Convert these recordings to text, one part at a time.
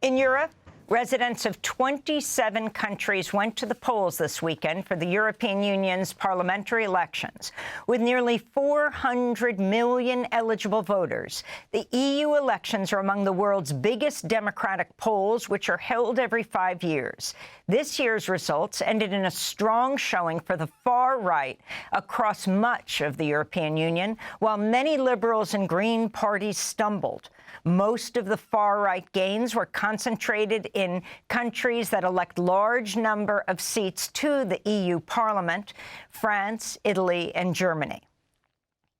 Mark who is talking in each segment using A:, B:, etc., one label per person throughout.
A: In Europe, residents of 27 countries went to the polls this weekend for the European Union's parliamentary elections. With nearly 400 million eligible voters, the EU elections are among the world's biggest democratic polls, which are held every 5 years. This year's results ended in a strong showing for the far right across much of the European Union, while many Liberals and Green parties stumbled. Most of the far-right gains were concentrated in countries that elect large number of seats to the EU Parliament: France, Italy, and Germany.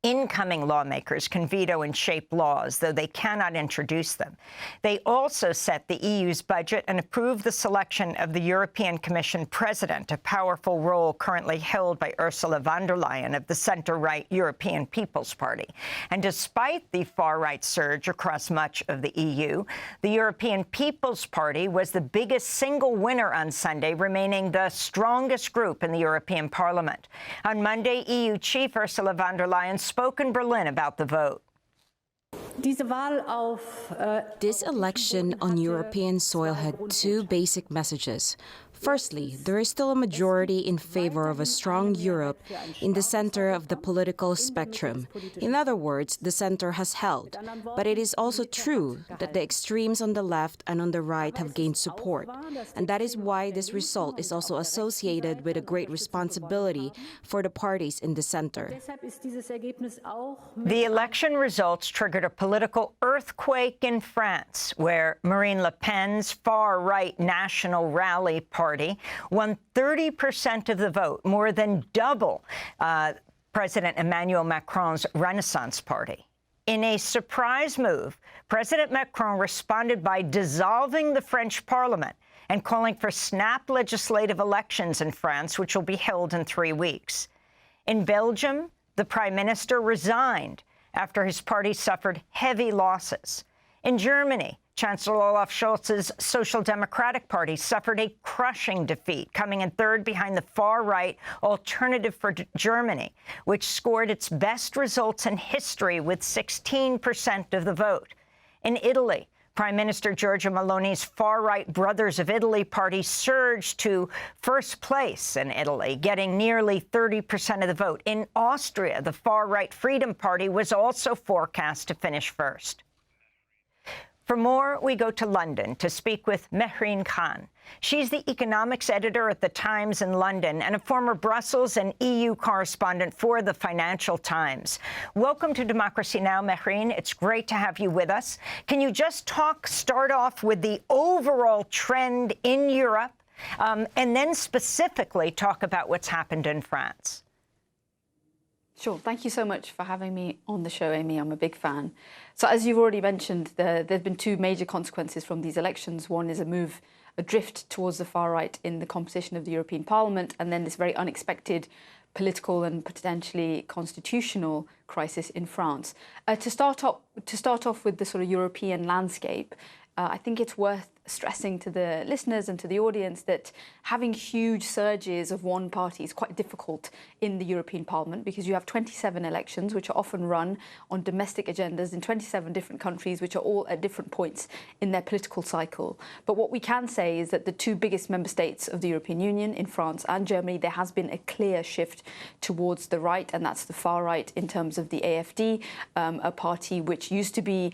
A: Incoming lawmakers can veto and shape laws, though they cannot introduce them. They also set the EU's budget and approve the selection of the European Commission president, a powerful role currently held by Ursula von der Leyen of the center-right European People's Party. And despite the far-right surge across much of the EU, the European People's Party was the biggest single winner on Sunday, remaining the strongest group in the European Parliament. On Monday, EU Chief Ursula von der Leyen spoke in Berlin about the vote.
B: This election on European soil had two basic messages. Firstly, there is still a majority in favor of a strong Europe in the center of the political spectrum. In other words, the center has held. But it is also true that the extremes on the left and on the right have gained support. And that is why this result is also associated with a great responsibility for the parties in the center.
A: The election results triggered a political earthquake in France, where Marine Le Pen's far-right National Rally Party won 30% of the vote, more than double President Emmanuel Macron's Renaissance Party. In a surprise move, President Macron responded by dissolving the French Parliament and calling for snap legislative elections in France, which will be held in 3 weeks. In Belgium, the Prime Minister resigned after his party suffered heavy losses. In Germany, Chancellor Olaf Scholz's Social Democratic Party suffered a crushing defeat, coming in third behind the far-right Alternative for Germany, which scored its best results in history with 16% of the vote. In Italy, Prime Minister Giorgia Meloni's far-right Brothers of Italy party surged to first place in Italy, getting nearly 30% of the vote. In Austria, the far-right Freedom Party was also forecast to finish first. For more, we go to London to speak with Mehreen Khan. She's the economics editor at The Times in London and a former Brussels and EU correspondent for The Financial Times. Welcome to Democracy Now!, Mehreen. It's great to have you with us. Can you just start off with the overall trend in Europe, and then specifically talk about what's happened in France?
C: Sure. Thank you so much for having me on the show, Amy. I'm a big fan. So as you've already mentioned, there have been two major consequences from these elections. One is a drift towards the far right in the composition of the European Parliament, and then this very unexpected political and potentially constitutional crisis in France. To start off with the sort of European landscape, I think it's worth stressing to the listeners and to the audience that having huge surges of one party is quite difficult in the European Parliament, because you have 27 elections which are often run on domestic agendas in 27 different countries, which are all at different points in their political cycle. But what we can say is that the two biggest member states of the European Union, in France and Germany, there has been a clear shift towards the right, and that's the far right in terms of the AfD, a party which used to be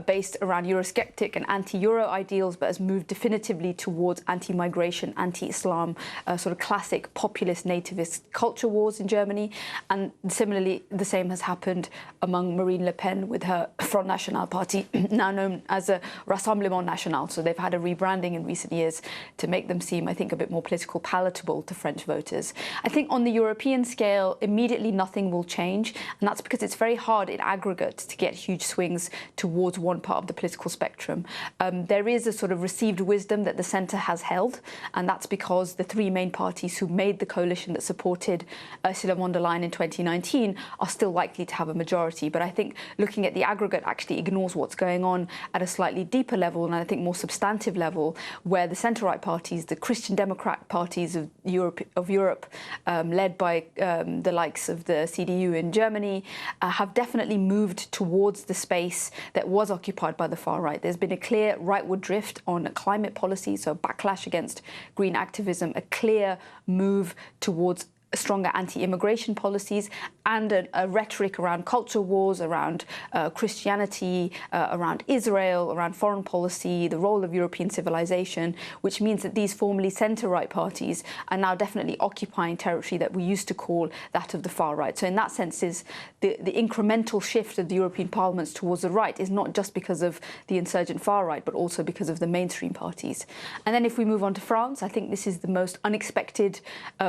C: based around Eurosceptic and anti-Euro ideals, but has moved definitively towards anti-migration, anti-Islam, sort of classic populist nativist culture wars in Germany. And similarly, the same has happened among Marine Le Pen with her Front National party, now known as a Rassemblement National. So they've had a rebranding in recent years to make them seem, I think, a bit more political palatable to French voters. I think on the European scale, immediately nothing will change. And that's because it's very hard in aggregate to get huge swings towards one part of the political spectrum. There is a sort of received wisdom that the centre has held, and that's because the three main parties who made the coalition that supported Ursula von der Leyen in 2019 are still likely to have a majority. But I think looking at the aggregate actually ignores what's going on at a slightly deeper level, and I think more substantive level, where the centre-right parties, the Christian Democrat parties of Europe, led by the likes of the CDU in Germany, have definitely moved towards the space that was occupied by the far right. There's been a clear rightward drift shift on climate policy, so backlash against green activism, a clear move towards stronger anti-immigration policies, and a rhetoric around culture wars, around Christianity, around Israel, around foreign policy, the role of European civilization, which means that these formerly centre-right parties are now definitely occupying territory that we used to call that of the far right. So in that sense, is the incremental shift of the European parliaments towards the right is not just because of the insurgent far right, but also because of the mainstream parties. And then if we move on to France, I think this is the most unexpected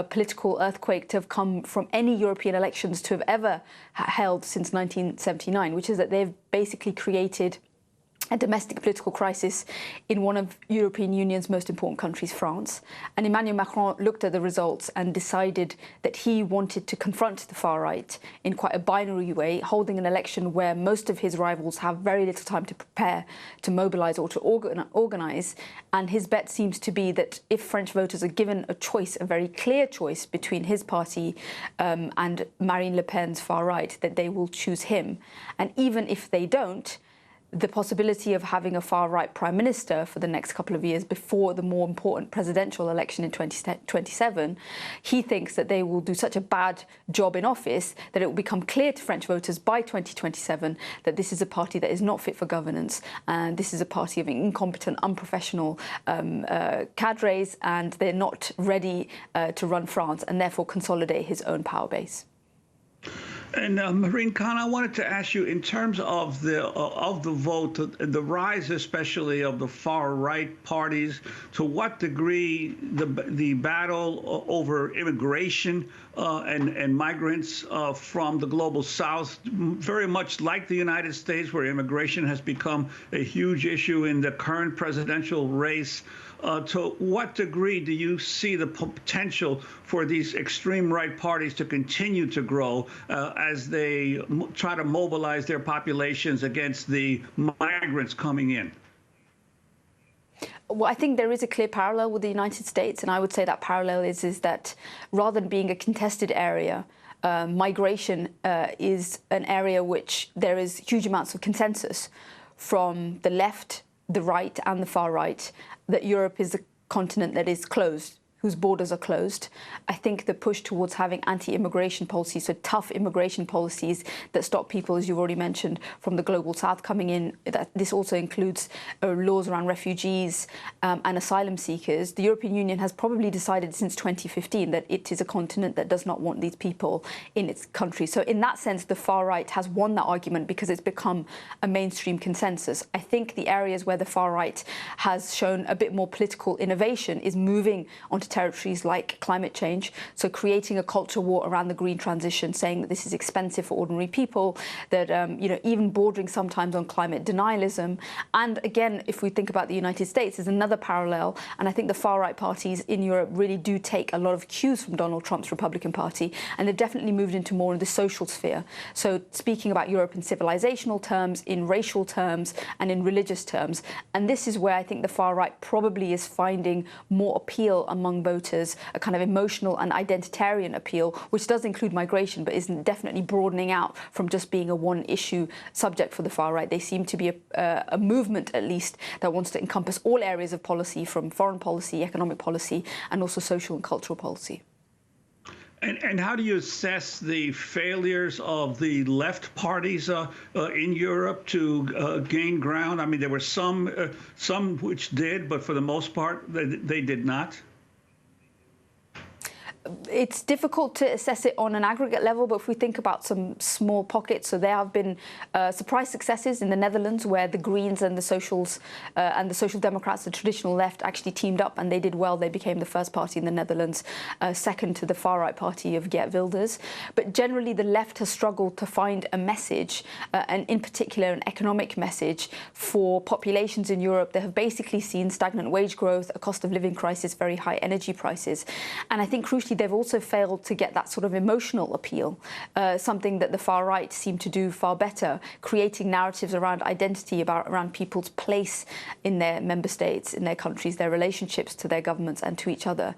C: political earthquake to have come from any European elections to have ever held since 1979, which is that they've basically created a domestic political crisis in one of European Union's most important countries, France. And Emmanuel Macron looked at the results and decided that he wanted to confront the far right in quite a binary way, holding an election where most of his rivals have very little time to prepare, to mobilise or to organise. And his bet seems to be that if French voters are given a choice, a very clear choice between his party and Marine Le Pen's far right, that they will choose him. And even if they don't, the possibility of having a far-right prime minister for the next couple of years before the more important presidential election in 2027, he thinks that they will do such a bad job in office that it will become clear to French voters by 2027 that this is a party that is not fit for governance, and this is a party of incompetent, unprofessional cadres, and they're not ready to run France and therefore consolidate his own power base.
D: And Mehreen Khan, I wanted to ask you, in terms of the vote, the rise especially of the far right parties, to what degree the battle over immigration and migrants from the global south, very much like the United States, where immigration has become a huge issue in the current presidential race, to what degree do you see the potential for these extreme right parties to continue to grow as they try to mobilize their populations against the migrants coming in?
C: Well, I think there is a clear parallel with the United States, and I would say that parallel is that rather than being a contested area, migration is an area which there is huge amounts of consensus from the left, the right and the far right, that Europe is a continent that is closed, whose borders are closed. I think the push towards having anti-immigration policies, so tough immigration policies that stop people, as you've already mentioned, from the global south coming in, that this also includes laws around refugees and asylum seekers. The European Union has probably decided since 2015 that it is a continent that does not want these people in its country. So in that sense, the far right has won that argument because it's become a mainstream consensus. I think the areas where the far right has shown a bit more political innovation is moving onto territories like climate change, so creating a culture war around the green transition, saying that this is expensive for ordinary people, that even bordering sometimes on climate denialism. And again, if we think about the United States, there's another parallel, and I think the far-right parties in Europe really do take a lot of cues from Donald Trump's Republican Party, and they've definitely moved into more in the social sphere. So speaking about Europe in civilizational terms, in racial terms, and in religious terms. And this is where I think the far-right probably is finding more appeal among voters, a kind of emotional and identitarian appeal, which does include migration, but isn't definitely broadening out from just being a one-issue subject for the far right. They seem to be a movement, at least, that wants to encompass all areas of policy, from foreign policy, economic policy, and also social and cultural policy.
D: And how do you assess the failures of the left parties in Europe to gain ground? I mean, there were some which did, but for the most part, they did not.
C: It's difficult to assess it on an aggregate level, but if we think about some small pockets, so there have been surprise successes in the Netherlands, where the Greens and the Socials and the Social Democrats, the traditional left, actually teamed up, and they did well. They became the first party in the Netherlands, second to the far-right party of Geert Wilders. But generally, the left has struggled to find a message, and in particular, an economic message for populations in Europe that have basically seen stagnant wage growth, a cost of living crisis, very high energy prices. And I think, crucially, they've also failed to get that sort of emotional appeal, something that the far right seem to do far better, creating narratives around identity, around people's place in their member states, in their countries, their relationships to their governments and to each other.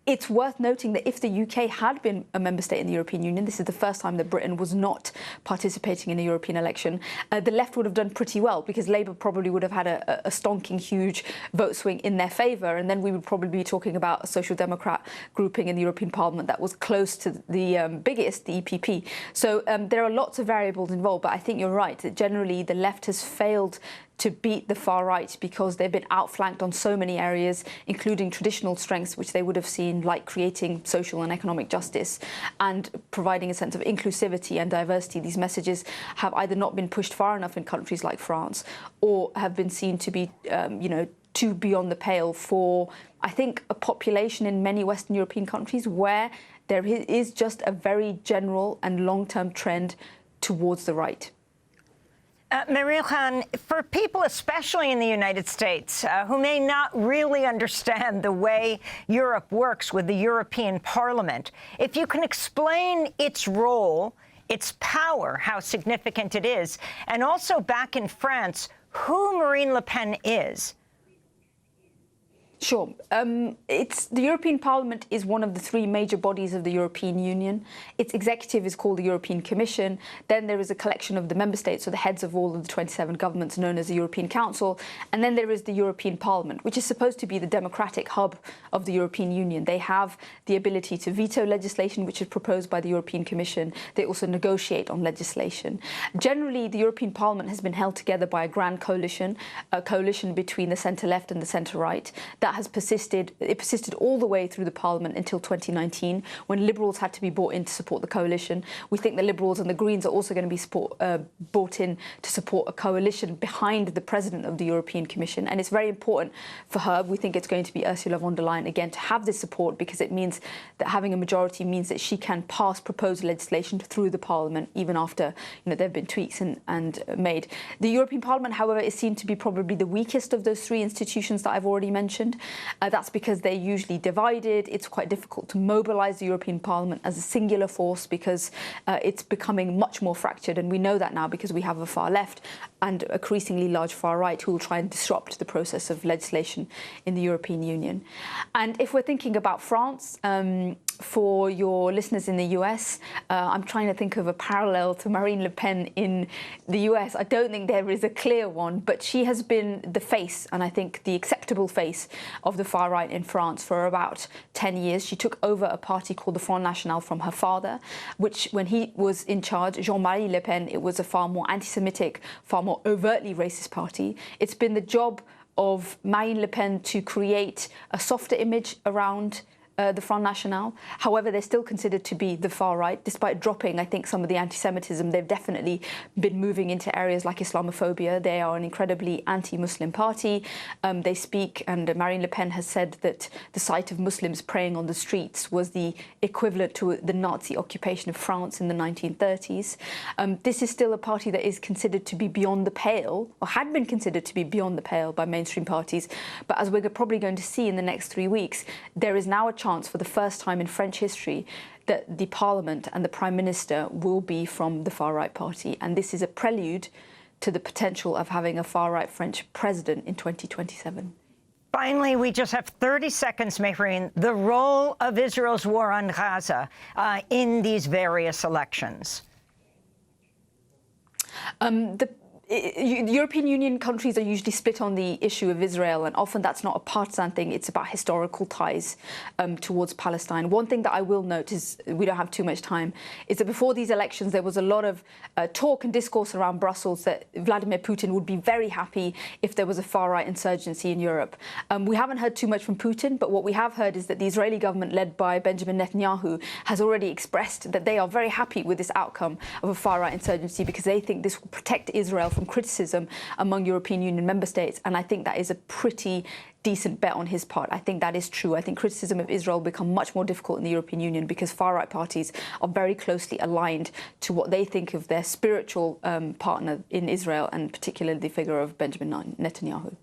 C: It's worth noting that if the UK had been a member state in the European Union, this is the first time that Britain was not participating in a European election, the left would have done pretty well, because Labour probably would have had a stonking huge vote swing in their favour, and then we would probably be talking about a Social Democrat grouping in the European Parliament that was close to the biggest, the EPP. So there are lots of variables involved, but I think you're right that generally the left has failed to beat the far right because they've been outflanked on so many areas, including traditional strengths which they would have seen, like creating social and economic justice and providing a sense of inclusivity and diversity. These messages have either not been pushed far enough in countries like France, or have been seen to be, too beyond the pale for, I think, a population in many Western European countries where there is just a very general and long-term trend towards the right.
A: Mehreen Khan, for people, especially in the United States, who may not really understand the way Europe works with the European Parliament, if you can explain its role, its power, how significant it is, and also back in France, who Marine Le Pen is.
C: Sure. The European Parliament is one of the three major bodies of the European Union. Its executive is called the European Commission. Then there is a collection of the member states, so the heads of all of the 27 governments, known as the European Council. And then there is the European Parliament, which is supposed to be the democratic hub of the European Union. They have the ability to veto legislation which is proposed by the European Commission. They also negotiate on legislation. Generally, the European Parliament has been held together by a grand coalition, a coalition between the centre-left and the centre-right. That has persisted. It persisted all the way through the Parliament until 2019, when Liberals had to be brought in to support the coalition. We think the Liberals and the Greens are also going to be brought in to support a coalition behind the President of the European Commission. And it's very important for her. We think it's going to be Ursula von der Leyen again to have this support, because it means that having a majority means that she can pass proposed legislation through the Parliament, even after there have been tweaks and made. The European Parliament, however, is seen to be probably the weakest of those three institutions that I've already mentioned. That's because they're usually divided. It's quite difficult to mobilise the European Parliament as a singular force, because it's becoming much more fractured. And we know that now because we have a far left and a increasingly large far right who will try and disrupt the process of legislation in the European Union. And if we're thinking about France, for your listeners in the US, I'm trying to think of a parallel to Marine Le Pen in the US. I don't think there is a clear one, but she has been the face, and I think the acceptable face, of the far right in France for about 10 years. She took over a party called the Front National from her father, which, when he was in charge, Jean-Marie Le Pen, it was a far more anti-Semitic, far more overtly racist party. It's been the job of Marine Le Pen to create a softer image around the Front National. However, they're still considered to be the far right. Despite dropping, I think, some of the anti-Semitism, they've definitely been moving into areas like Islamophobia. They are an incredibly anti-Muslim party. They speak, and Marine Le Pen has said that the sight of Muslims praying on the streets was the equivalent to the Nazi occupation of France in the 1930s. This is still a party that is considered to be beyond the pale, or had been considered to be beyond the pale by mainstream parties. But as we're probably going to see in the next 3 weeks, there is now a chance for the first time in French history that the Parliament and the Prime Minister will be from the far-right party. And this is a prelude to the potential of having a far-right French president in 2027.
A: Finally, we just have 30 seconds, Mehreen. The role of Israel's war on Gaza in these various elections.
C: European Union countries are usually split on the issue of Israel, and often that's not a partisan thing. It's about historical ties towards Palestine. One thing that I will note is, we don't have too much time, is that before these elections there was a lot of talk and discourse around Brussels that Vladimir Putin would be very happy if there was a far-right insurgency in Europe. We haven't heard too much from Putin, but what we have heard is that the Israeli government, led by Benjamin Netanyahu, has already expressed that they are very happy with this outcome of a far-right insurgency, because they think this will protect Israel from criticism among European Union member states. And I think that is a pretty decent bet on his part. I think that is true. I think criticism of Israel will become much more difficult in the European Union, because far-right parties are very closely aligned to what they think of their spiritual partner in Israel, and particularly the figure of Benjamin Netanyahu.